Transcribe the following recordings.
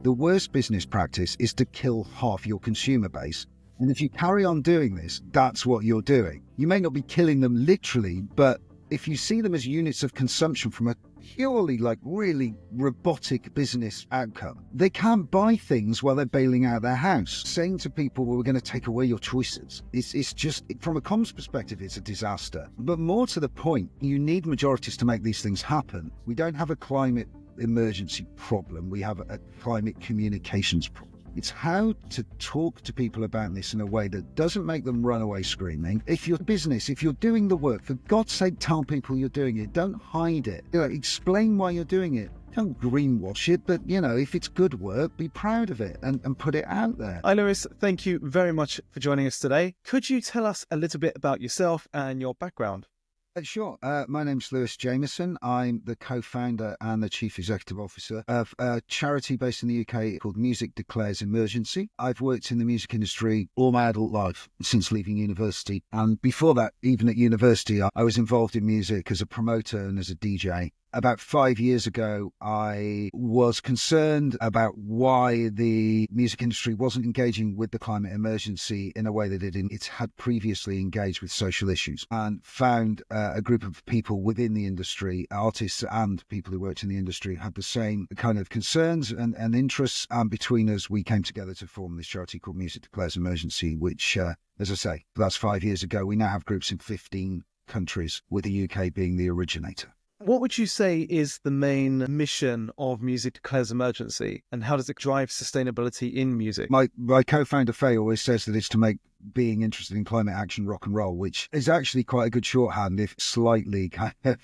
The worst business practice is to kill half your consumer base. And if you carry on doing this, that's what you're doing. You may not be killing them literally, but if you see them as units of consumption from a purely really robotic business outcome, they can't buy things while they're bailing out their house. Saying to people, well, we're going to take away your choices, it's just, from a comms perspective, it's a disaster. But more to the point, you need majorities to make these things happen. We don't have a climate emergency problem. We have a climate communications problem. It's how to talk to people about this in a way that doesn't make them run away screaming. If you're business, if you're doing the work, for God's sake, tell people you're doing it. Don't hide it. Explain why you're doing it. Don't greenwash it, but, if it's good work, be proud of it and put it out there. Hi, Lewis. Thank you very much for joining us today. Could you tell us a little bit about yourself and your background? Sure. My name's Lewis Jamieson. I'm the co-founder and the chief executive officer of a charity based in the UK called Music Declares Emergency. I've worked in the music industry all my adult life since leaving university. And before that, even at university, I was involved in music as a promoter and as a DJ. About 5 years ago, I was concerned about why the music industry wasn't engaging with the climate emergency in a way that it had previously engaged with social issues, and found a group of people within the industry, artists and people who worked in the industry, had the same kind of concerns and interests. And between us, we came together to form this charity called Music Declares Emergency, which, as I say, that's 5 years ago. We now have groups in 15 countries, with the UK being the originator. What would you say is the main mission of Music Declares Emergency, and how does it drive sustainability in music? My co-founder Faye always says that it's to make being interested in climate action rock and roll, which is actually quite a good shorthand, if slightly kind of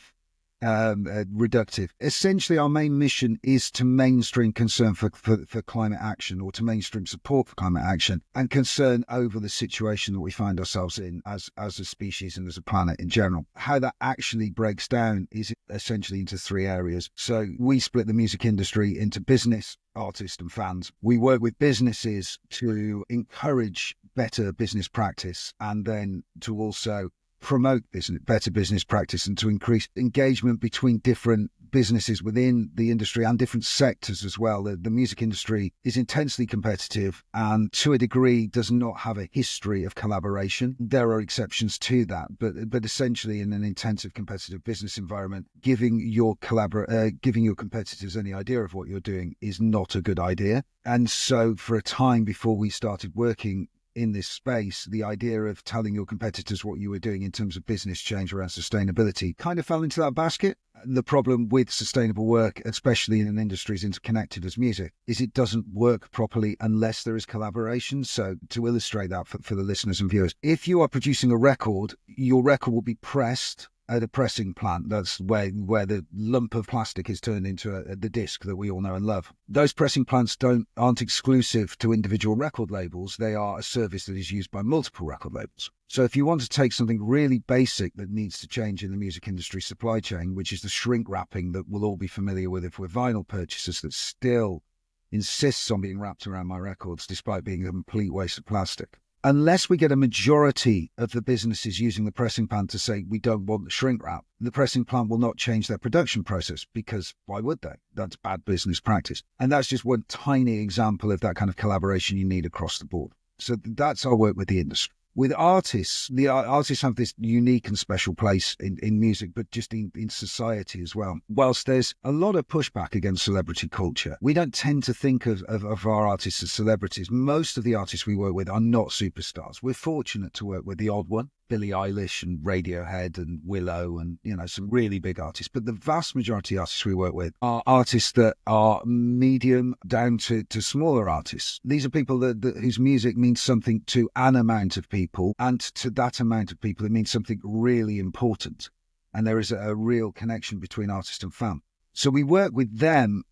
reductive. Essentially, our main mission is to mainstream concern for climate action, or to mainstream support for climate action, and concern over the situation that we find ourselves in as a species and as a planet in general. How that actually breaks down is essentially into three areas. So we split the music industry into business, artists and fans. We work with businesses to encourage better business practice, and then to also promote better business practice, and to increase engagement between different businesses within the industry and different sectors as well. The music industry is intensely competitive and to a degree does not have a history of collaboration. There are exceptions to that, but essentially in an intensive competitive business environment, giving your competitors any idea of what you're doing is not a good idea. And so for a time before we started working in this space, the idea of telling your competitors what you were doing in terms of business change around sustainability kind of fell into that basket. The problem with sustainable work, especially in an industry as interconnected as music, is it doesn't work properly unless there is collaboration. So to illustrate that for the listeners and viewers, if you are producing a record, your record will be pressed at a pressing plant. That's where the lump of plastic is turned into the disc that we all know and love. Those pressing plants aren't exclusive to individual record labels. They are a service that is used by multiple record labels. So if you want to take something really basic that needs to change in the music industry supply chain, which is the shrink wrapping that we'll all be familiar with if we're vinyl purchasers, that still insists on being wrapped around my records despite being a complete waste of plastic. Unless we get a majority of the businesses using the pressing plant to say we don't want the shrink wrap, the pressing plant will not change their production process, because why would they? That's bad business practice. And that's just one tiny example of that kind of collaboration you need across the board. So that's our work with the industry. With artists, the artists have this unique and special place in music, but just in society as well. Whilst there's a lot of pushback against celebrity culture, we don't tend to think of our artists as celebrities. Most of the artists we work with are not superstars. We're fortunate to work with the odd one, Billie Eilish and Radiohead and Willow and, some really big artists. But the vast majority of artists we work with are artists that are medium down to smaller artists. These are people whose music means something to an amount of people, and to that amount of people, it means something really important. And there is a real connection between artist and fan. So we work with them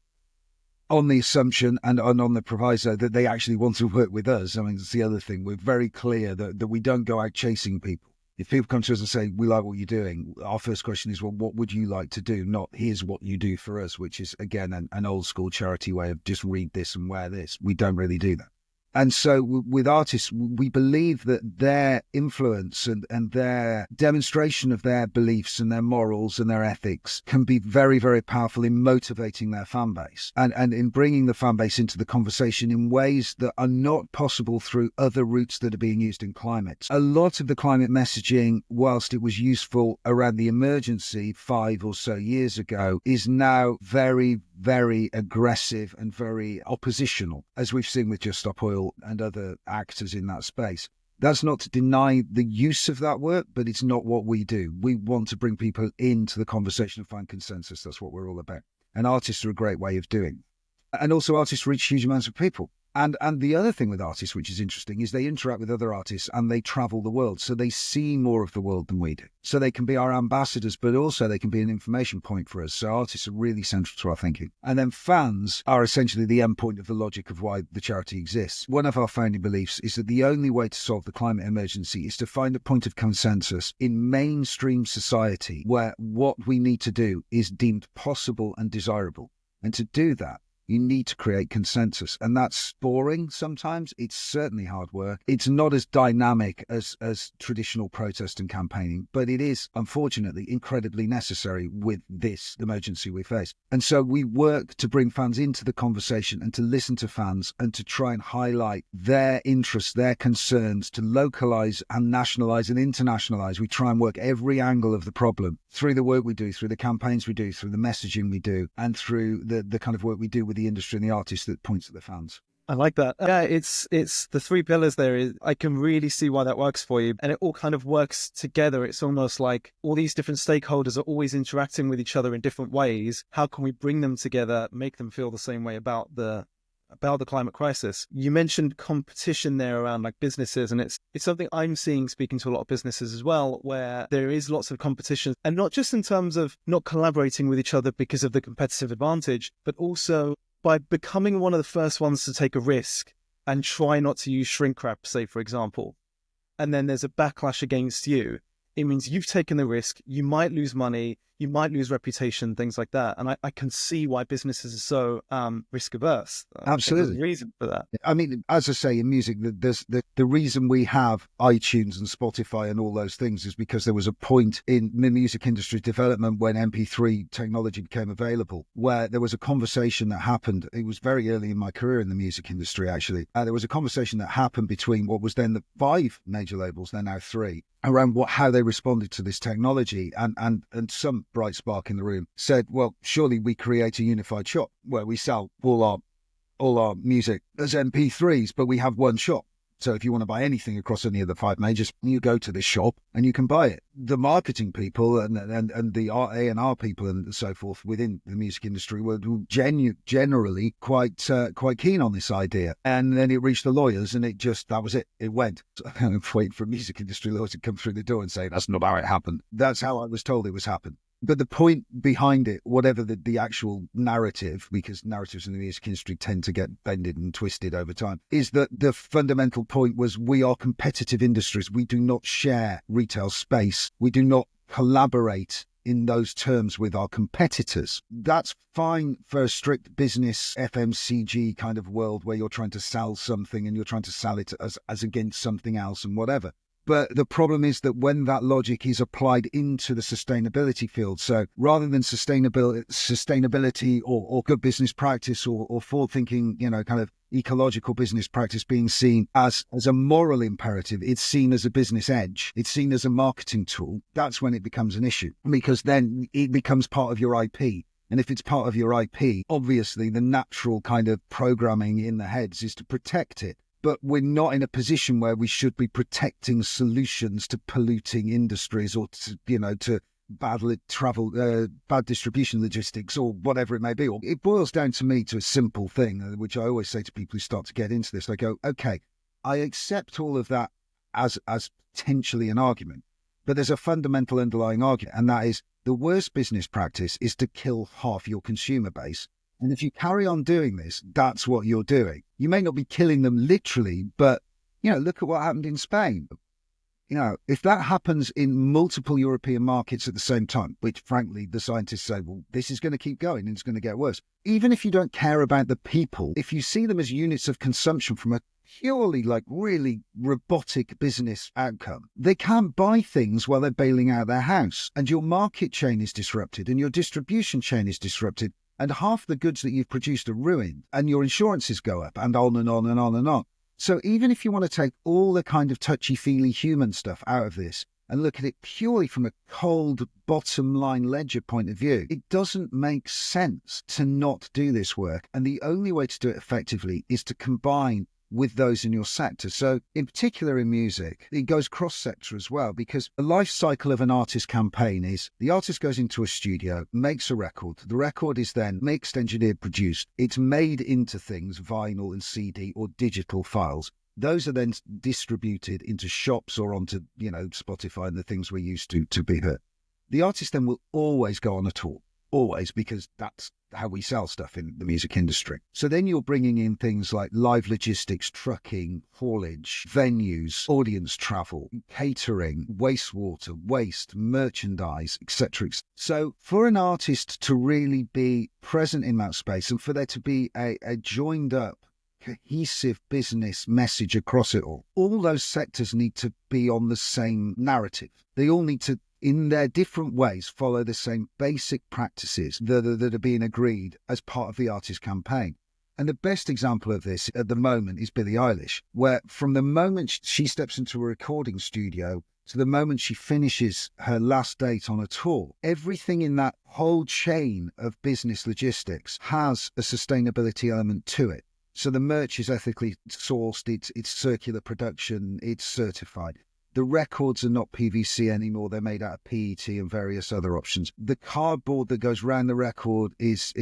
on the assumption and on the proviso that they actually want to work with us. I mean, that's the other thing. We're very clear that we don't go out chasing people. If people come to us and say, we like what you're doing, our first question is, well, what would you like to do? Not, here's what you do for us, which is, again, an old school charity way of just read this and wear this. We don't really do that. And so with artists, we believe that their influence and their demonstration of their beliefs and their morals and their ethics can be very, very powerful in motivating their fan base and in bringing the fan base into the conversation in ways that are not possible through other routes that are being used in climate. A lot of the climate messaging, whilst it was useful around the emergency 5 or so years ago, is now very, very aggressive and very oppositional, as we've seen with Just Stop Oil and other actors in that space. That's not to deny the use of that work, but it's not what we do. We want to bring people into the conversation and find consensus. That's what we're all about. And artists are a great way of doing it. And also artists reach huge amounts of people. And the other thing with artists, which is interesting, is they interact with other artists and they travel the world. So they see more of the world than we do. So they can be our ambassadors, but also they can be an information point for us. So artists are really central to our thinking. And then fans are essentially the endpoint of the logic of why the charity exists. One of our founding beliefs is that the only way to solve the climate emergency is to find a point of consensus in mainstream society where what we need to do is deemed possible and desirable. And to do that, you need to create consensus. And that's boring sometimes. It's certainly hard work. It's not as dynamic as traditional protest and campaigning, but it is, unfortunately, incredibly necessary with this emergency we face. And so we work to bring fans into the conversation and to listen to fans and to try and highlight their interests, their concerns, to localize and nationalize and internationalize. We try and work every angle of the problem through the work we do, through the campaigns we do, through the messaging we do, and through the kind of work we do with the industry and the artists that points at the fans. I like that. Yeah, it's the 3 pillars there. I can really see why that works for you. And it all kind of works together. It's almost like all these different stakeholders are always interacting with each other in different ways. How can we bring them together, make them feel the same way about the climate crisis? You mentioned competition there around like businesses, and it's something I'm seeing speaking to a lot of businesses as well, where there is lots of competition, and not just in terms of not collaborating with each other because of the competitive advantage, but also by becoming one of the first ones to take a risk and try not to use shrink wrap, say, for example, and then there's a backlash against you. It means you've taken the risk, you might lose money, you might lose reputation, things like that. And I can see why businesses are so risk averse. Absolutely. There's a reason for that. I mean, as I say, in music, there's the reason we have iTunes and Spotify and all those things is because there was a point in the music industry development when MP3 technology became available, where there was a conversation that happened. It was very early in my career in the music industry, actually. There was a conversation that happened between what was then the 5 major labels, they're now 3, around how they responded to this technology. And some bright spark in the room said, well, surely we create a unified shop where we sell all our music as MP3s, but we have one shop. So if you want to buy anything across any of the 5 majors, you go to this shop and you can buy it. The marketing people and the A&R people and so forth within the music industry were generally quite keen on this idea. And then it reached the lawyers and that was it. It went. So I kind of wait for music industry lawyers to come through the door and say, that's not how it happened. That's how I was told it was happened. But the point behind it, whatever the actual narrative, because narratives in the music industry tend to get bended and twisted over time, is that the fundamental point was we are competitive industries. We do not share retail space. We do not collaborate in those terms with our competitors. That's fine for a strict business FMCG kind of world where you're trying to sell something and you're trying to sell it as against something else and whatever. But the problem is that when that logic is applied into the sustainability field, so rather than sustainability or good business practice or forward-thinking, kind of ecological business practice being seen as a moral imperative, it's seen as a business edge. It's seen as a marketing tool. That's when it becomes an issue, because then it becomes part of your IP. And if it's part of your IP, obviously the natural kind of programming in the heads is to protect it. But we're not in a position where we should be protecting solutions to polluting industries or to bad distribution logistics or whatever it may be. It boils down to me to a simple thing, which I always say to people who start to get into this. I go, okay, I accept all of that as potentially an argument, but there's a fundamental underlying argument, and that is the worst business practice is to kill half your consumer base. And if you carry on doing this, that's what you're doing. You may not be killing them literally, but, look at what happened in Spain. If that happens in multiple European markets at the same time, which frankly, the scientists say, well, this is going to keep going and it's going to get worse. Even if you don't care about the people, if you see them as units of consumption from a purely like really robotic business outcome. They can't buy things while they're bailing out their house, and your market chain is disrupted and your distribution chain is disrupted, and half the goods that you've produced are ruined, and your insurances go up, and on and on and on and on. So even if you want to take all the kind of touchy-feely human stuff out of this and look at it purely from a cold bottom line ledger point of view, it doesn't make sense to not do this work. And the only way to do it effectively is to combine with those in your sector. So in particular in music, it goes cross-sector as well, because the life cycle of an artist campaign is the artist goes into a studio, makes a record. The record is then mixed, engineered, produced. It's made into things, vinyl and CD or digital files. Those are then distributed into shops or onto, Spotify and the things we're used to be heard. The artist then will always go on a tour, always, because that's how we sell stuff in the music industry. So then you're bringing in things like live logistics, trucking, haulage, venues, audience travel, catering, wastewater, waste, merchandise, etc. So for an artist to really be present in that space and for there to be a joined up, cohesive business message across it all those sectors need to be on the same narrative. They all need to, in their different ways, follow the same basic practices that are being agreed as part of the artist campaign. And the best example of this at the moment is Billie Eilish, where from the moment she steps into a recording studio to the moment she finishes her last date on a tour, everything in that whole chain of business logistics has a sustainability element to it. So the merch is ethically sourced, it's circular production, it's certified. The records are not PVC anymore, they're made out of PET and various other options. The cardboard that goes around the record is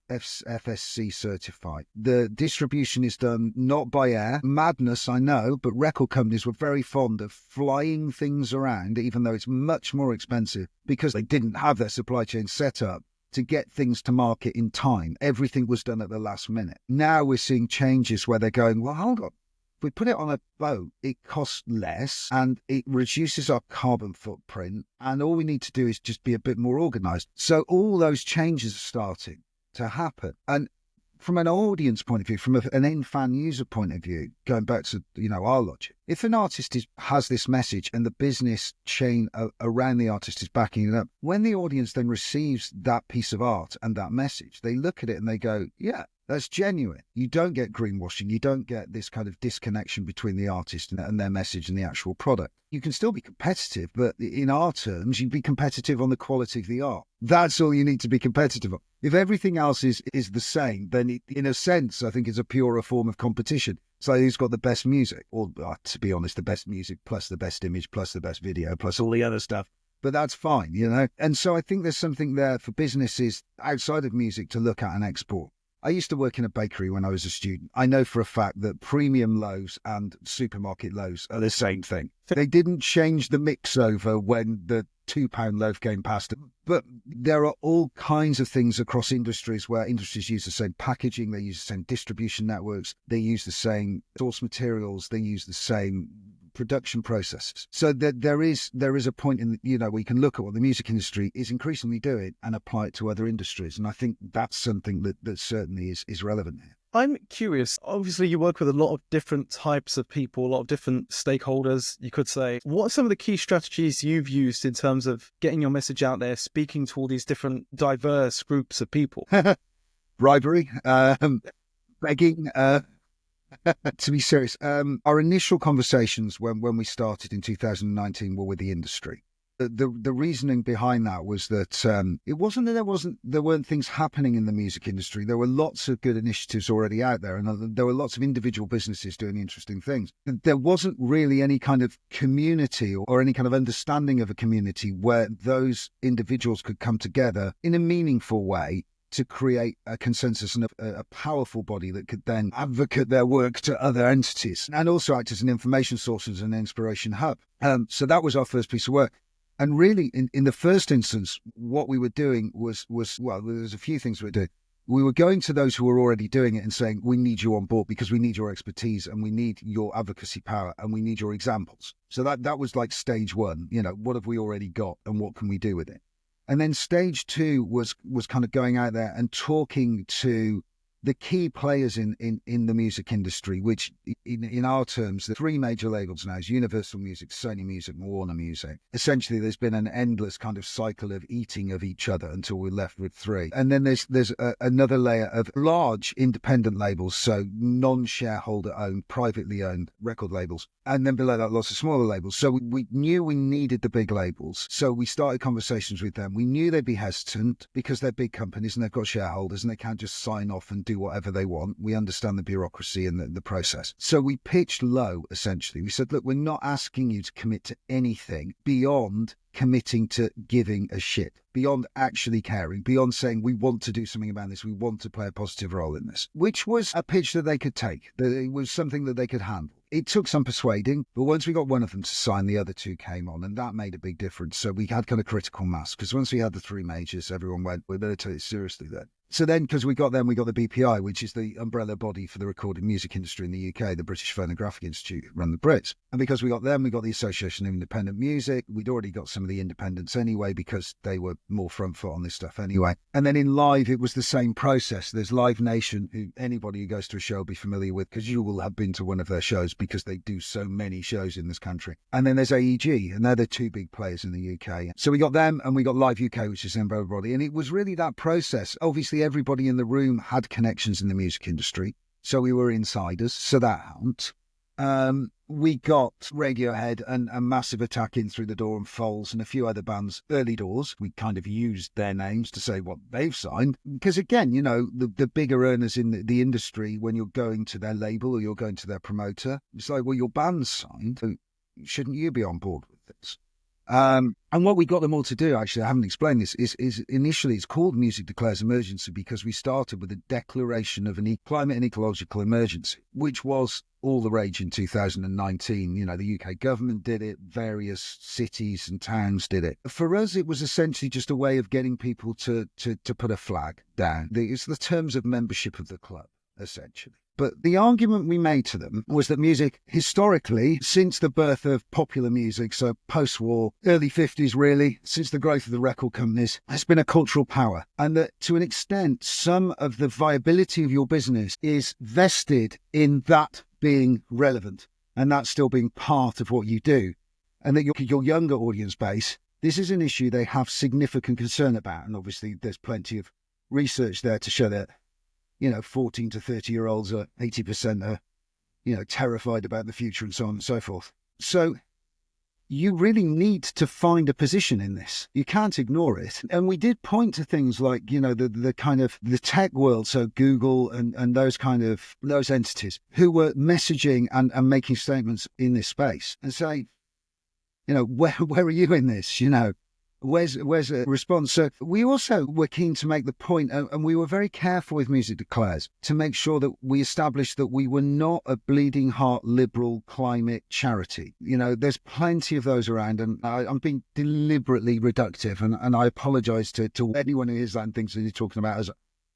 FSC certified. The distribution is done not by air. Madness, I know, but record companies were very fond of flying things around, even though it's much more expensive, because they didn't have their supply chain set up to get things to market in time. Everything was done at the last minute. Now we're seeing changes where they're going, well, hold on. If we put it on a boat, it costs less and it reduces our carbon footprint. And all we need to do is just be a bit more organized. So all those changes are starting to happen. And from an audience point of view, from an end fan user point of view, going back to, our logic, if an artist has this message and the business chain around the artist is backing it up, when the audience then receives that piece of art and that message, they look at it and they go, yeah, that's genuine. You don't get greenwashing. You don't get this kind of disconnection between the artist and their message and the actual product. You can still be competitive, but in our terms, you'd be competitive on the quality of the art. That's all you need to be competitive on. If everything else is the same, then in a sense, I think it's a purer form of competition. So who's got the best music? Or to be honest, the best music plus the best image plus the best video plus all the other stuff. But that's fine, And so I think there's something there for businesses outside of music to look at and export. I used to work in a bakery when I was a student. I know for a fact that premium loaves and supermarket loaves are the same thing. They didn't change the mix over when the £2 loaf came past them. But there are all kinds of things across industries where industries use the same packaging, they use the same distribution networks, they use the same source materials, they use the same production processes. So that there is a point in, we can look at what the music industry is increasingly doing and apply it to other industries. And I think that's something that certainly is relevant here. I'm curious. Obviously, you work with a lot of different types of people, a lot of different stakeholders, you could say. What are some of the key strategies you've used in terms of getting your message out there, speaking to all these different diverse groups of people? Bribery, begging, to be serious, our initial conversations when we started in 2019 were with the industry. The reasoning behind that was that it wasn't that there weren't things happening in the music industry. There were lots of good initiatives already out there, and there were lots of individual businesses doing interesting things. There wasn't really any kind of community or any kind of understanding of a community where those individuals could come together in a meaningful way to create a consensus and a powerful body that could then advocate their work to other entities and also act as an information source, as an inspiration hub. So that was our first piece of work. And really, in the first instance, what we were doing was there's a few things we were doing. We were going to those who were already doing it and saying, we need you on board because we need your expertise and we need your advocacy power and we need your examples. So that was like stage one, what have we already got and what can we do with it? And then stage two was kind of going out there and talking to the key players in the music industry, which in our terms, the three major labels now is Universal Music, Sony Music, and Warner Music. Essentially, there's been an endless kind of cycle of eating of each other until we're left with three. And then there's another layer of large independent labels, so non-shareholder owned, privately owned record labels. And then below that, lots of smaller labels. So we knew we needed the big labels. So we started conversations with them. We knew they'd be hesitant because they're big companies and they've got shareholders and they can't just sign off and do whatever they want. We understand the bureaucracy and the process. So we pitched low, essentially. We said, look, we're not asking you to commit to anything beyond committing to giving a shit, beyond actually caring, beyond saying we want to do something about this, we want to play a positive role in this, which was a pitch that they could take, that it was something that they could handle. It took some persuading, but once we got one of them to sign, the other two came on, and that made a big difference. So we had kind of critical mass, because once we had the three majors, everyone went, we better take it seriously then. So then, because we got them, we got the BPI, which is the umbrella body for the recorded music industry in the UK, the British Phonographic Institute, run the Brits. And because we got them, we got the Association of Independent Music. We'd already got some of the independents anyway, because they were more front foot on this stuff anyway. And then in live, it was the same process. There's Live Nation, who anybody who goes to a show will be familiar with, because you will have been to one of their shows, because they do so many shows in this country. And then there's AEG, and they're the two big players in the UK. So we got them, and we got Live UK, which is the umbrella body. And it was really that process. Obviously, everybody in the room had connections in the music industry, so we were insiders, so that helped. We got Radiohead and Massive Attack in through the door, and Foals and a few other bands early doors. We kind of used their names to say what they've signed, because again, you know, the bigger earners in the industry, when you're going to their label or you're going to their promoter, it's like, well, your band's signed, so shouldn't you be on board with this? And what we got them all to do, actually, I haven't explained this, is initially it's called Music Declares Emergency because we started with a declaration of a climate and ecological emergency, which was all the rage in 2019. You know, the UK government did it, various cities and towns did it. For us, it was essentially just a way of getting people to put a flag down. It's the terms of membership of the club, essentially. But the argument we made to them was that music, historically, since the birth of popular music, so post-war, early 50s really, since the growth of the record companies, has been a cultural power. And that to an extent, some of the viability of your business is vested in that being relevant and that still being part of what you do. And that your younger audience base, this is an issue they have significant concern about. And obviously there's plenty of research there to show that, you know, 14 to 30-year-olds are 80% are, you know, terrified about the future and so on and so forth. So you really need to find a position in this. You can't ignore it. And we did point to things like, you know, the kind of the tech world, so Google and those entities who were messaging and making statements in this space and say, you know, where are you in this? You know, where's a response? So we also were keen to make the point, and we were very careful with Music Declares to make sure that we established that we were not a bleeding heart liberal climate charity. You know, there's plenty of those around, and I'm being deliberately reductive, and I apologise to anyone who hears that and thinks that you're talking about as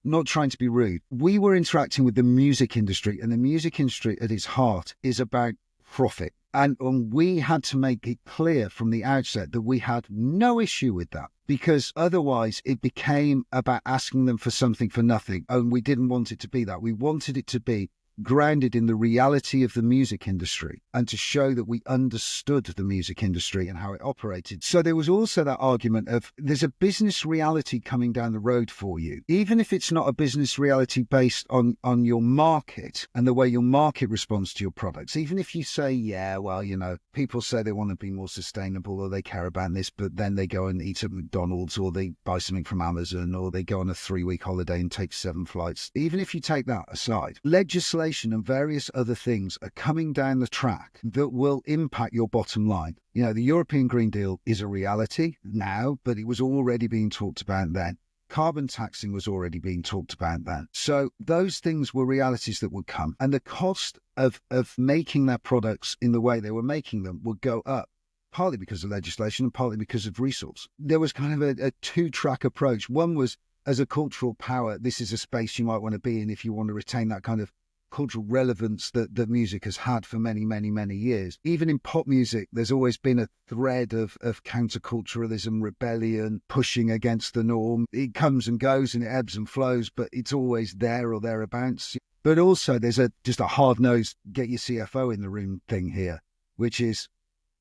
not trying to be rude. We were interacting with the music industry, and the music industry at its heart is about profit. And we had to make it clear from the outset that we had no issue with that, because otherwise it became about asking them for something for nothing. And we didn't want it to be that. We wanted it to be grounded in the reality of the music industry and to show that we understood the music industry and how it operated. So there was also that argument of there's a business reality coming down the road for you, even if it's not a business reality based on your market and the way your market responds to your products. Even if you say, yeah, well, you know, people say they want to be more sustainable or they care about this, but then they go and eat at McDonald's or they buy something from Amazon or they go on a 3-week holiday and take 7 flights. Even if you take that aside, legislation and various other things are coming down the track that will impact your bottom line. You know, the European Green Deal is a reality now, but it was already being talked about then. Carbon taxing was already being talked about then. So those things were realities that would come. And the cost of making their products in the way they were making them would go up, partly because of legislation and partly because of resource. There was kind of a two-track approach. One was, as a cultural power, this is a space you might want to be in if you want to retain that kind of cultural relevance that music has had for many, many, many years. Even in pop music, there's always been a thread of counterculturalism, rebellion, pushing against the norm. It comes and goes and it ebbs and flows, but it's always there or thereabouts. But also there's just a hard-nosed get your CFO in the room thing here, which is,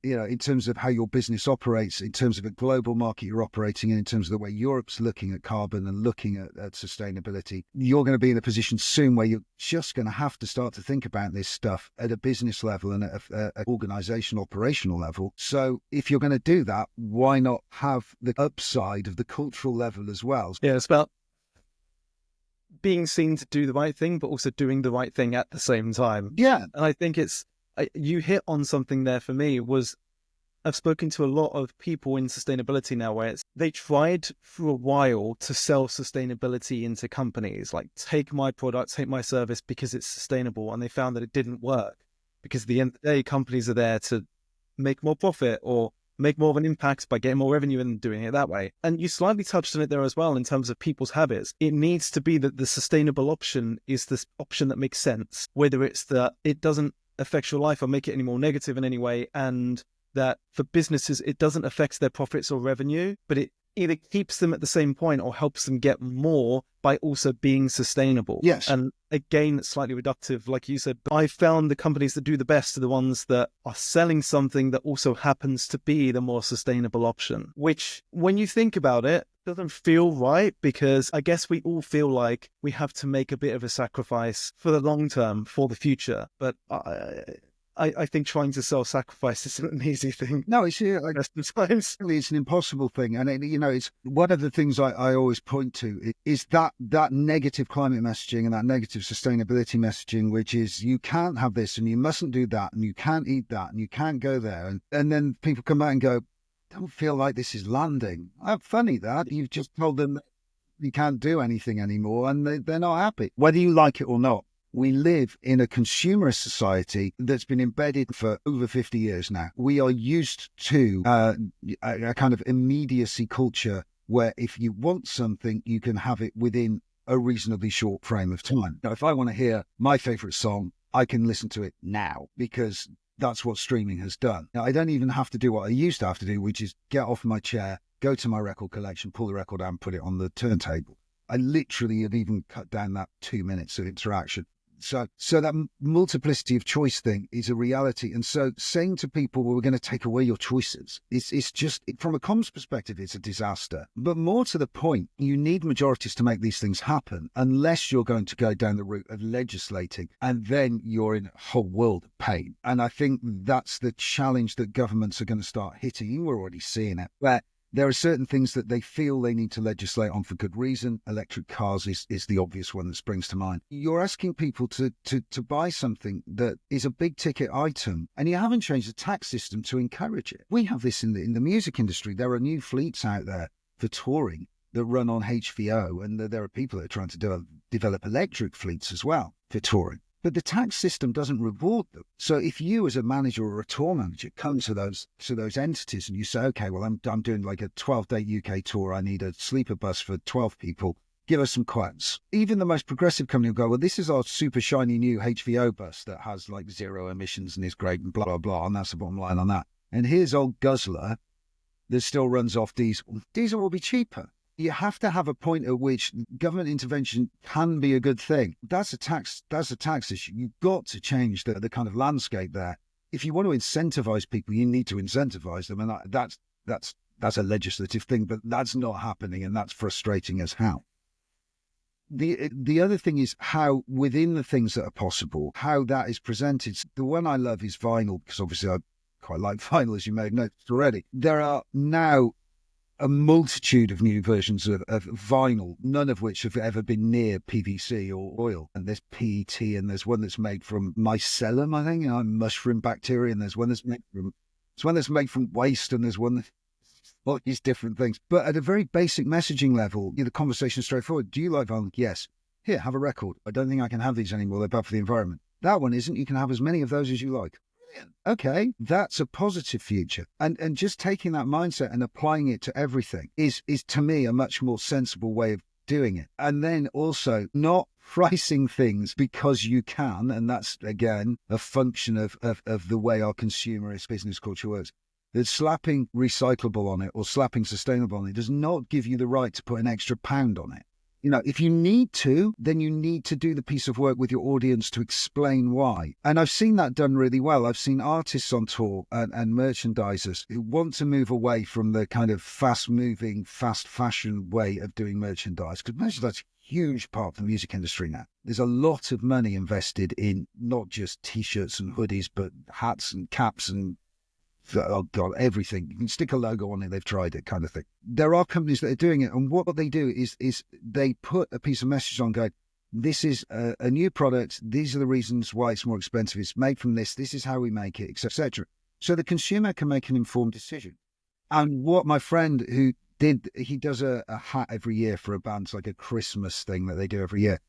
in terms of how your business operates, in terms of a global market you're operating in terms of the way Europe's looking at carbon and looking at sustainability, you're going to be in a position soon where you're just going to have to start to think about this stuff at a business level and at an organizational, operational level. So if you're going to do that, why not have the upside of the cultural level as well? Yeah, it's about being seen to do the right thing, but also doing the right thing at the same time. Yeah. And I think you hit on something there for me. I've spoken to a lot of people in sustainability now where they tried for a while to sell sustainability into companies, like take my product, take my service because it's sustainable. And they found that it didn't work because at the end of the day, companies are there to make more profit or make more of an impact by getting more revenue and doing it that way. And you slightly touched on it there as well in terms of people's habits. It needs to be that the sustainable option is the option that makes sense, whether it's that it doesn't affect your life or make it any more negative in any way, and that for businesses, it doesn't affect their profits or revenue, but it either keeps them at the same point or helps them get more by also being sustainable. Yes. And again, it's slightly reductive, like you said, but I found the companies that do the best are the ones that are selling something that also happens to be the more sustainable option, which when you think about it, doesn't feel right, because I guess we all feel like we have to make a bit of a sacrifice for the long term, for the future. But I think trying to self-sacrifice isn't an easy thing. No, it's sometimes it's an impossible thing, and it's one of the things I always point to is that negative climate messaging and that negative sustainability messaging, which is you can't have this and you mustn't do that and you can't eat that and you can't go there, and then people come back and go, don't feel like this is landing. Funny that you've just told them that you can't do anything anymore, and they're not happy, whether you like it or not. We live in a consumerist society that's been embedded for over 50 years now. We are used to a kind of immediacy culture where if you want something, you can have it within a reasonably short frame of time. Now, if I want to hear my favorite song, I can listen to it now because that's what streaming has done. Now, I don't even have to do what I used to have to do, which is get off my chair, go to my record collection, pull the record out and put it on the turntable. I literally have even cut down that 2 minutes of interaction. So that multiplicity of choice thing is a reality. And so saying to people, well, we're going to take away your choices, it's just, from a comms perspective, it's a disaster. But more to the point, you need majorities to make these things happen, unless you're going to go down the route of legislating, and then you're in a whole world of pain. And I think that's the challenge that governments are going to start hitting. We're already seeing it, where there are certain things that they feel they need to legislate on for good reason. Electric cars is the obvious one that springs to mind. You're asking people to buy something that is a big ticket item, and you haven't changed the tax system to encourage it. We have this in the music industry. There are new fleets out there for touring that run on HVO, and there are people that are trying to develop electric fleets as well for touring. But the tax system doesn't reward them. So if you as a manager or a tour manager come to those entities and you say, okay, well, I'm doing like a 12-day UK tour. I need a sleeper bus for 12 people. Give us some quotes. Even the most progressive company will go, well, this is our super shiny new HVO bus that has like 0 emissions and is great and blah, blah, blah. And that's the bottom line on that. And here's old guzzler that still runs off diesel. Diesel will be cheaper. You have to have a point at which government intervention can be a good thing. That's a tax issue. You've got to change the kind of landscape there. If you want to incentivize people, you need to incentivize them. And that's a legislative thing, but that's not happening. And that's frustrating as hell. The other thing is how within the things that are possible, how that is presented. The one I love is vinyl, because obviously I quite like vinyl, as you may have noticed already. There are now a multitude of new versions of vinyl, none of which have ever been near PVC or oil. And there's PET, and there's one that's made from mycelium, I think, mushroom bacteria, and there's one that's made from waste, and there's one that all these different things. But at a very basic messaging level, the conversation is straightforward. Do you like vinyl? Yes. Here, have a record. I don't think I can have these anymore. They're bad for the environment. That one isn't. You can have as many of those as you like. Okay, that's a positive future. And just taking that mindset and applying it to everything is to me a much more sensible way doing it. And then also not pricing things because you can, and that's, again, a function of the way our consumerist business culture works. That slapping recyclable on it or slapping sustainable on it does not give you the right to put an extra pound on it. If you need to, then you need to do the piece of work with your audience to explain why. And I've seen that done really well. I've seen artists on tour and merchandisers who want to move away from the kind of fast-moving, fast fashion way of doing merchandise, because merchandise is a huge part of the music industry now. There's a lot of money invested in not just T-shirts and hoodies, but hats and caps and oh God, everything. You can stick a logo on it, they've tried it, kind of thing. There are companies that are doing it, and what they do is they put a piece of message on going, this is a new product, these are the reasons why it's more expensive, it's made from this is how we make it, etc. So the consumer can make an informed decision. And what my friend who he does a hat every year for a band, it's like a Christmas thing that they do every year.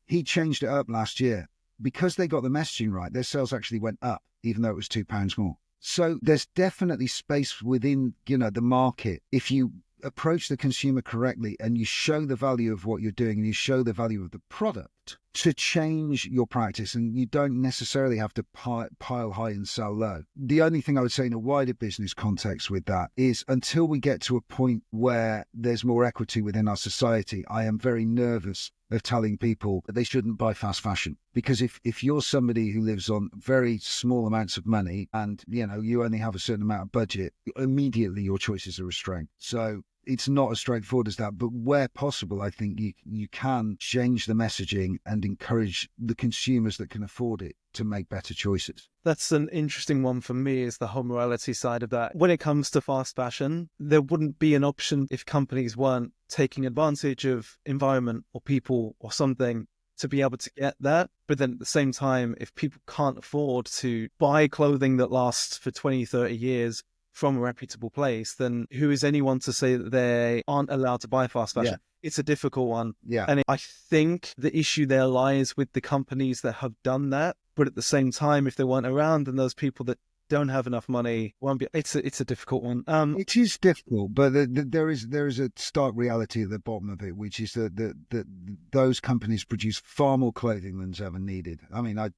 He changed it up last year. Because they got the messaging right, their sales actually went up, even though it was £2 more. So there's definitely space within, the market. If you approach the consumer correctly and you show the value of what you're doing and you show the value of the product to change your practice, and you don't necessarily have to pile high and sell low. The only thing I would say in a wider business context with that is until we get to a point where there's more equity within our society, I am very nervous of telling people that they shouldn't buy fast fashion. Because if you're somebody who lives on very small amounts of money and, you only have a certain amount of budget, immediately your choices are restrained. So it's not as straightforward as that. But where possible, I think you can change the messaging and encourage the consumers that can afford it to make better choices. That's an interesting one for me, is the whole morality side of that. When it comes to fast fashion, there wouldn't be an option if companies weren't taking advantage of environment or people or something to be able to get that. But then at the same time, if people can't afford to buy clothing that lasts for 20, 30 years from a reputable place, then who is anyone to say that they aren't allowed to buy fast fashion? Yeah. It's a difficult one. Yeah. And I think the issue there lies with the companies that have done that. But at the same time, if they weren't around, then those people that don't have enough money won't be. It's a difficult one. It is difficult, but there is a stark reality at the bottom of it, which is that those companies produce far more clothing than's ever needed. I mean, I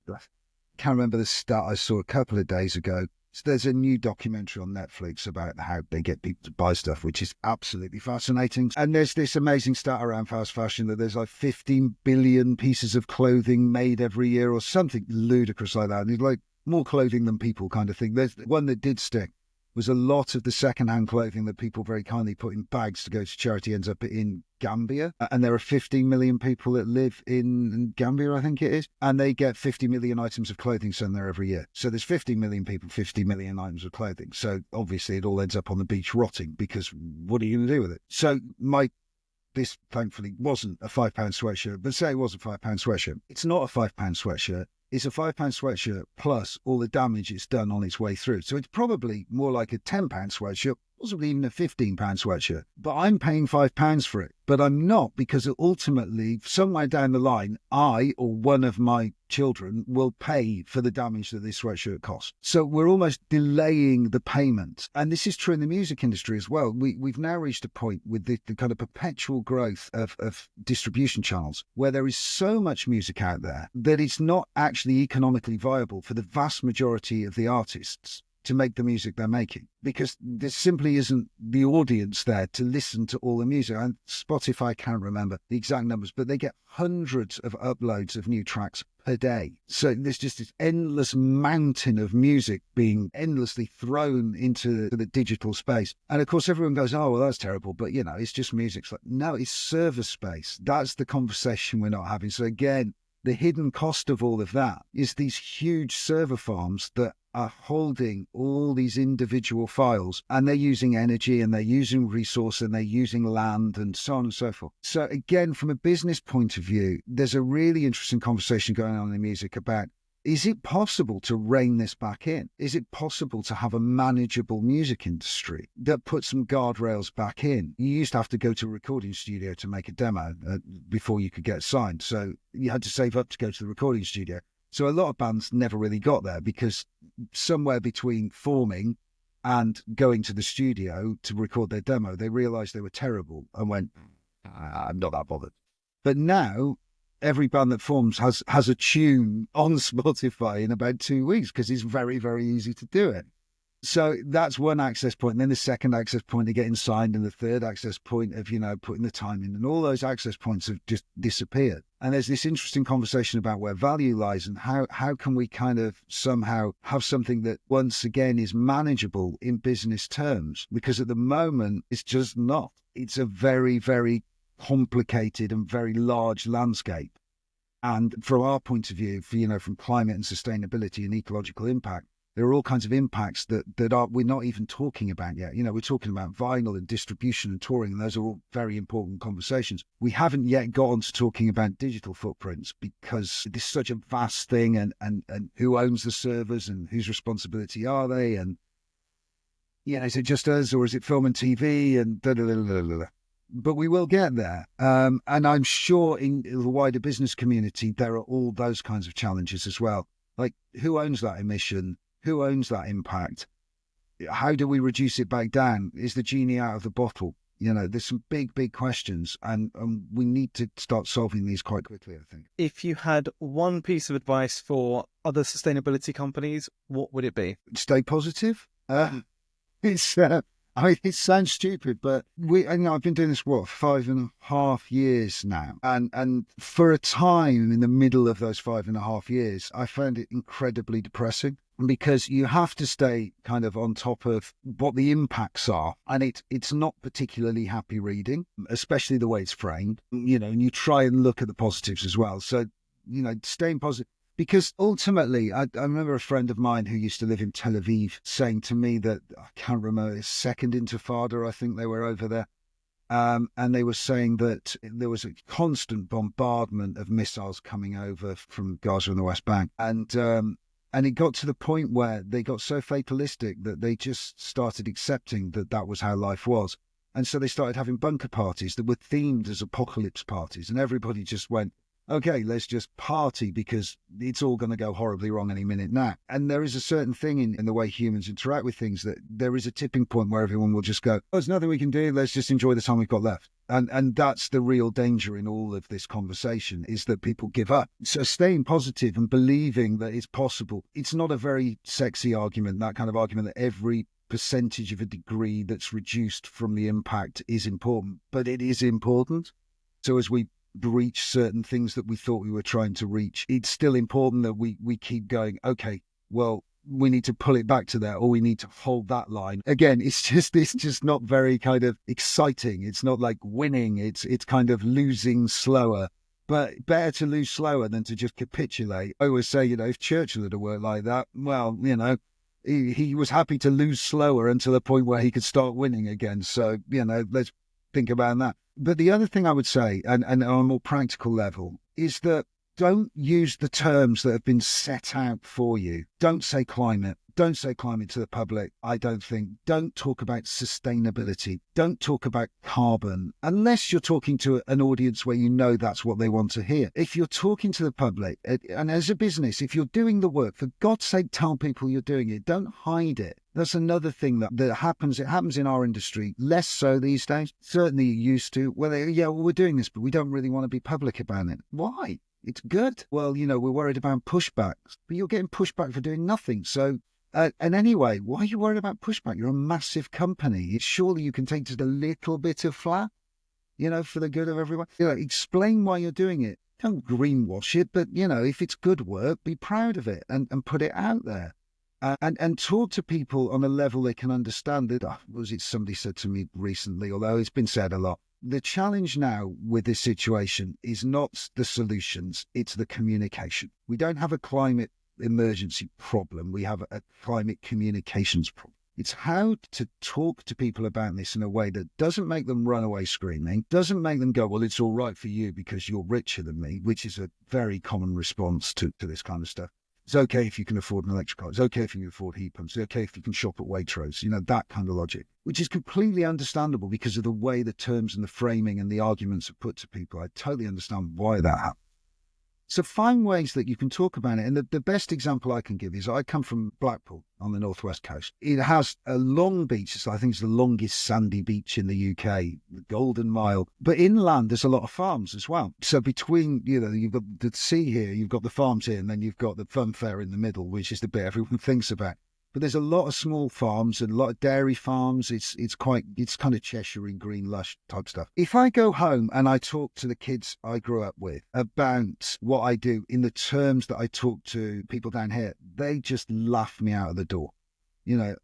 can't remember the stat I saw a couple of days ago. So there's a new documentary on Netflix about how they get people to buy stuff, which is absolutely fascinating. And there's this amazing stat around fast fashion that there's like 15 billion pieces of clothing made every year or something ludicrous like that. And it's like more clothing than people kind of thing. There's one that did stick was a lot of the secondhand clothing that people very kindly put in bags to go to charity ends up in Gambia. And there are 15 million people that live in Gambia, I think it is. And they get 50 million items of clothing sent there every year. So there's 50 million people, 50 million items of clothing. So obviously it all ends up on the beach rotting, because what are you going to do with it? So this thankfully wasn't a £5 sweatshirt, but say it was a £5 sweatshirt. It's not a £5 sweatshirt. It's a £5 sweatshirt plus all the damage it's done on its way through. So it's probably more like a £10 sweatshirt, possibly even a £15 sweatshirt. But I'm paying £5 for it. But I'm not, because ultimately, somewhere down the line, I or one of my children will pay for the damage that this sweatshirt cost. So we're almost delaying the payment. And this is true in the music industry as well. We've now reached a point with the kind of perpetual growth of distribution channels, where there is so much music out there that it's not actually economically viable for the vast majority of the artists to make the music they're making, because there simply isn't the audience there to listen to all the music. And Spotify, I can't remember the exact numbers, but they get hundreds of uploads of new tracks per day. So there's just this endless mountain of music being endlessly thrown into the digital space. And of course, everyone goes, oh, well, that's terrible. But, it's just music. It's like, no, it's server space. That's the conversation we're not having. So again, the hidden cost of all of that is these huge server farms that are holding all these individual files, and they're using energy and they're using resource and they're using land and so on and so forth. So again, from a business point of view, there's a really interesting conversation going on in music about, is it possible to rein this back in? Is it possible to have a manageable music industry that puts some guardrails back in? You used to have to go to a recording studio to make a demo before you could get signed. So you had to save up to go to the recording studio. So a lot of bands never really got there, because somewhere between forming and going to the studio to record their demo, they realised they were terrible and went, I'm not that bothered. But now every band that forms has a tune on Spotify in about 2 weeks because it's very, very easy to do it. So that's one access point. And then the second access point of getting signed, and the third access point of, putting the time in, and all those access points have just disappeared. And there's this interesting conversation about where value lies and how can we kind of somehow have something that once again is manageable in business terms, because at the moment it's just not. It's a very, very complicated and very large landscape. And from our point of view, from climate and sustainability and ecological impact, there are all kinds of impacts that we're not even talking about yet. We're talking about vinyl and distribution and touring, and those are all very important conversations. We haven't yet gotten to talking about digital footprints because this is such a vast thing, and who owns the servers and whose responsibility are they? And, is it just us or is it film and TV and da-da-da-da-da-da? But we will get there. And I'm sure in the wider business community, there are all those kinds of challenges as well. Like, who owns that emission? Who owns that impact? How do we reduce it back down? Is the genie out of the bottle? There's some big, big questions, and we need to start solving these quite quickly, I think. If you had one piece of advice for other sustainability companies, what would it be? Stay positive. It sounds stupid, but I've been doing this, 5.5 years now. And for a time in the middle of those 5.5 years, I found it incredibly depressing because you have to stay kind of on top of what the impacts are. And it's not particularly happy reading, especially the way it's framed, and you try and look at the positives as well. So, staying positive. Because ultimately, I remember a friend of mine who used to live in Tel Aviv saying to me that, I can't remember, his second intifada, I think they were over there. And they were saying that there was a constant bombardment of missiles coming over from Gaza and the West Bank. And it got to the point where they got so fatalistic that they just started accepting that was how life was. And so they started having bunker parties that were themed as apocalypse parties. And everybody just went, okay, let's just party because it's all going to go horribly wrong any minute now. And there is a certain thing in the way humans interact with things that there is a tipping point where everyone will just go, oh, there's nothing we can do. Let's just enjoy the time we've got left. And that's the real danger in all of this conversation, is that people give up. So staying positive and believing that it's possible. It's not a very sexy argument, that kind of argument that every percentage of a degree that's reduced from the impact is important, but it is important. So as we reach certain things that we thought we were trying to reach, it's still important that we keep going, okay, well, we need to pull it back to there, or we need to hold that line. Again, it's just not very kind of exciting. It's not like winning. It's kind of losing slower. But better to lose slower than to just capitulate. I always say, if Churchill had worked like that, well, he was happy to lose slower until the point where he could start winning again. So, let's think about that. But the other thing I would say, and on a more practical level, is that don't use the terms that have been set out for you. Don't say climate. Don't say climate to the public, I don't think. Don't talk about sustainability. Don't talk about carbon, unless you're talking to an audience where that's what they want to hear. If you're talking to the public, and as a business, if you're doing the work, for God's sake, tell people you're doing it. Don't hide it. That's another thing that happens. It happens in our industry, less so these days. Certainly it used to. We're doing this, but we don't really want to be public about it. Why? It's good. Well, we're worried about pushbacks, but you're getting pushback for doing nothing. So, and anyway, why are you worried about pushback? You're a massive company. Surely you can take just a little bit of flack, for the good of everyone. Explain why you're doing it. Don't greenwash it, but, if it's good work, be proud of it and put it out there. And talk to people on a level they can understand it. Somebody said to me recently, although it's been said a lot, the challenge now with this situation is not the solutions, it's the communication. We don't have a climate emergency problem. We have a climate communications problem. It's how to talk to people about this in a way that doesn't make them run away screaming, doesn't make them go, well, it's all right for you because you're richer than me, which is a very common response to this kind of stuff. It's okay if you can afford an electric car. It's okay if you can afford heat pumps. It's okay if you can shop at Waitrose. That kind of logic, which is completely understandable because of the way the terms and the framing and the arguments are put to people. I totally understand why that happens. So find ways that you can talk about it. And the best example I can give is I come from Blackpool on the northwest coast. It has a long beach. I think it's the longest sandy beach in the UK, the Golden Mile. But inland, there's a lot of farms as well. So between, you've got the sea here, you've got the farms here, and then you've got the fun fair in the middle, which is the bit everyone thinks about. But there's a lot of small farms and a lot of dairy farms. It's kind of Cheshire and green lush type stuff. If I go home and I talk to the kids I grew up with about what I do in the terms that I talk to people down here, they just laugh me out of the door,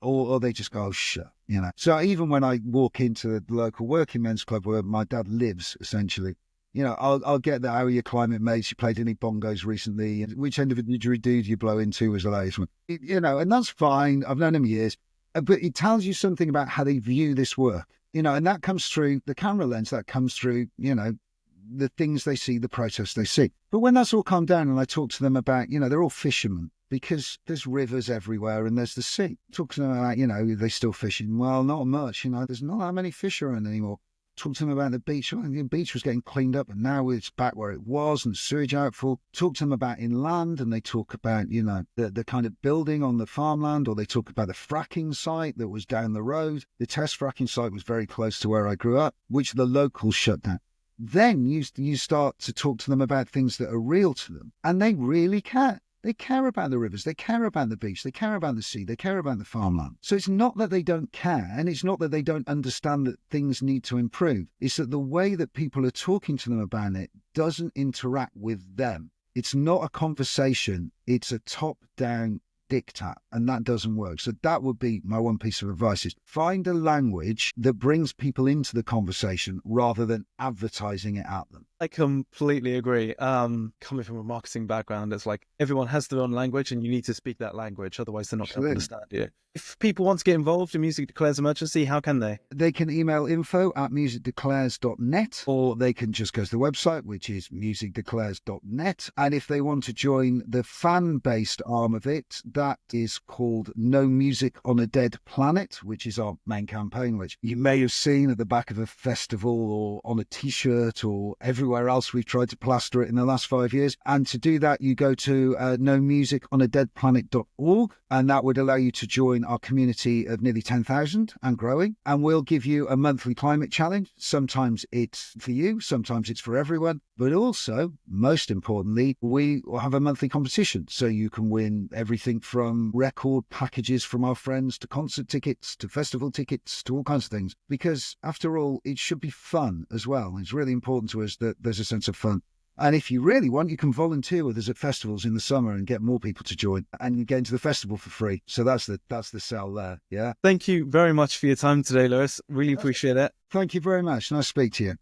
or they just go, oh, shut. So even when I walk into the local working men's club where my dad lives, essentially, I'll get the how are your climate mates? You played any bongos recently? Which end of a didgeridoo do you blow into was the latest one? And that's fine. I've known them years. But it tells you something about how they view this work, and that comes through the camera lens, that comes through, the things they see, the protests they see. But when that's all calmed down and I talk to them about, they're all fishermen because there's rivers everywhere and there's the sea. Talk to them about, are they still fishing? Well, not much, there's not that many fish around anymore. Talk to them about the beach. The beach was getting cleaned up and now it's back where it was and sewage outfall. Talk to them about inland and they talk about, the kind of building on the farmland, or they talk about the fracking site that was down the road. The test fracking site was very close to where I grew up, which the locals shut down. Then you start to talk to them about things that are real to them and they really care. They care about the rivers, they care about the beach, they care about the sea, they care about the farmland. So it's not that they don't care, and it's not that they don't understand that things need to improve. It's that the way that people are talking to them about it doesn't interact with them. It's not a conversation, it's a top-down diktat, and that doesn't work. So that would be my one piece of advice, is find a language that brings people into the conversation rather than advertising it at them. I completely agree. Coming from a marketing background, it's like everyone has their own language and you need to speak that language, otherwise they're not going to understand you. If people want to get involved in Music Declares Emergency, how can they? They can email info@musicdeclares.net, or they can just go to the website, which is musicdeclares.net. And if they want to join the fan-based arm of it, that is called No Music on a Dead Planet, which is our main campaign, which you may have seen at the back of a festival or on a T-shirt or everywhere else we've tried to plaster it in the last 5 years. And to do that, you go to nomusiconadeadplanet.org, and that would allow you to join our community of nearly 10,000 and growing. And we'll give you a monthly climate challenge. Sometimes it's for you, sometimes it's for everyone. But also, most importantly, we will have a monthly competition. So you can win everything from record packages from our friends to concert tickets to festival tickets to all kinds of things. Because after all, it should be fun as well. It's really important to us that there's a sense of fun. And if you really want, you can volunteer with us at festivals in the summer and get more people to join, and you get into the festival for free. So that's the sell there. Yeah. Thank you very much for your time today, Lewis. Really appreciate it. Thank you very much. Nice to speak to you.